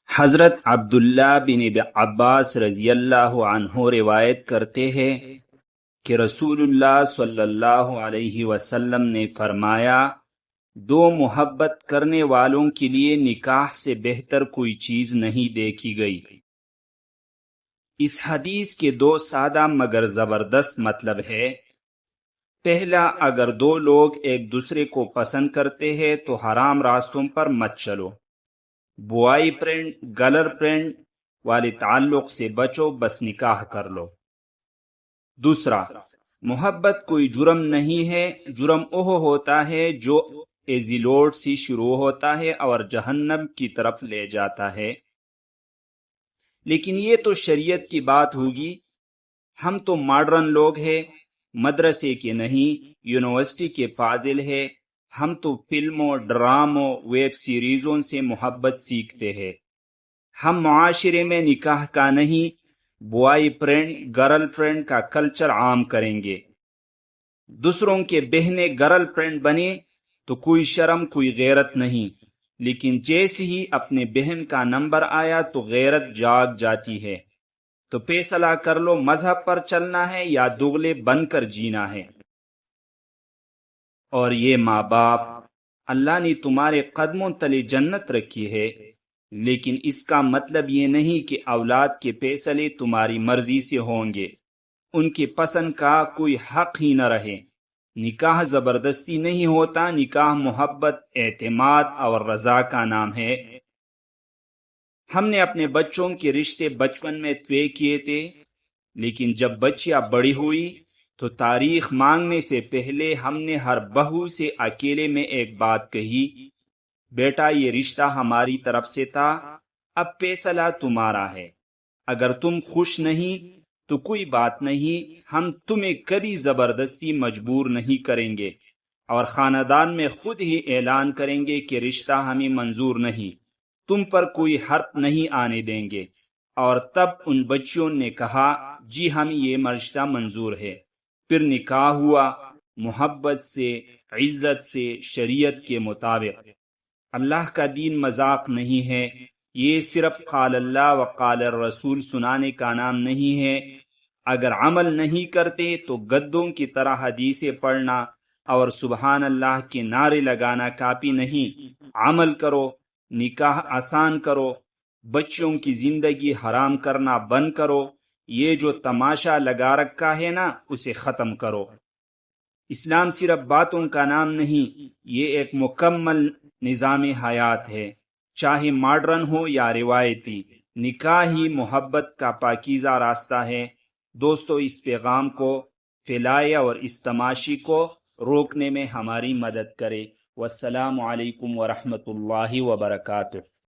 حضرت عبداللہ بن عباس رضی اللہ عنہ روایت کرتے ہیں کہ رسول اللہ صلی اللہ علیہ وسلم نے فرمایا، دو محبت کرنے والوں کے لیے نکاح سے بہتر کوئی چیز نہیں دیکھی گئی۔ اس حدیث کے دو سادہ مگر زبردست مطلب ہے۔ پہلا، اگر دو لوگ ایک دوسرے کو پسند کرتے ہیں تو حرام راستوں پر مت چلو، بوائے فرینڈ گرل فرینڈ والے تعلق سے بچو، بس نکاح کر لو۔ دوسرا، محبت کوئی جرم نہیں ہے، جرم وہ ہوتا ہے جو ایزی لوڈ سے شروع ہوتا ہے اور جہنم کی طرف لے جاتا ہے۔ لیکن یہ تو شریعت کی بات ہوگی، ہم تو ماڈرن لوگ ہیں، مدرسے کے نہیں، یونیورسٹی کے فاضل ہیں، ہم تو فلموں، ڈراموں، ویب سیریزوں سے محبت سیکھتے ہیں۔ ہم معاشرے میں نکاح کا نہیں، بوائے فرینڈ گرل فرینڈ کا کلچر عام کریں گے۔ دوسروں کے بہنیں گرل فرینڈ بنے تو کوئی شرم کوئی غیرت نہیں، لیکن جیسے ہی اپنے بہن کا نمبر آیا تو غیرت جاگ جاتی ہے۔ تو فیصلہ کر لو، مذہب پر چلنا ہے یا دوغلے بن کر جینا ہے۔ اور یہ ماں باپ، اللہ نے تمہارے قدموں تلے جنت رکھی ہے، لیکن اس کا مطلب یہ نہیں کہ اولاد کے فیصلے تمہاری مرضی سے ہوں گے، ان کی پسند کا کوئی حق ہی نہ رہے۔ نکاح زبردستی نہیں ہوتا، نکاح محبت، اعتماد اور رضا کا نام ہے۔ ہم نے اپنے بچوں کے رشتے بچپن میں طے کیے تھے، لیکن جب بچیاں بڑی ہوئی تو تاریخ مانگنے سے پہلے ہم نے ہر بہو سے اکیلے میں ایک بات کہی، بیٹا یہ رشتہ ہماری طرف سے تھا، اب فیصلہ تمہارا ہے، اگر تم خوش نہیں تو کوئی بات نہیں، ہم تمہیں کبھی زبردستی مجبور نہیں کریں گے، اور خاندان میں خود ہی اعلان کریں گے کہ رشتہ ہمیں منظور نہیں، تم پر کوئی حرف نہیں آنے دیں گے۔ اور تب ان بچیوں نے کہا، جی ہمیں یہ رشتہ منظور ہے۔ پھر نکاح ہوا، محبت سے، عزت سے، شریعت کے مطابق۔ اللہ کا دین مذاق نہیں ہے، یہ صرف قال اللہ و قال الرسول سنانے کا نام نہیں ہے۔ اگر عمل نہیں کرتے تو گدوں کی طرح حدیثیں پڑھنا اور سبحان اللہ کے نعرے لگانا کافی نہیں، عمل کرو، نکاح آسان کرو، بچوں کی زندگی حرام کرنا بند کرو، یہ جو تماشا لگا رکھا ہے نا اسے ختم کرو۔ اسلام صرف باتوں کا نام نہیں، یہ ایک مکمل نظام حیات ہے، چاہے ماڈرن ہو یا روایتی، نکاح ہی محبت کا پاکیزہ راستہ ہے۔ دوستو، اس پیغام کو پھیلائے اور اس تماشی کو روکنے میں ہماری مدد کرے۔ والسلام علیکم ورحمۃ اللہ وبرکاتہ۔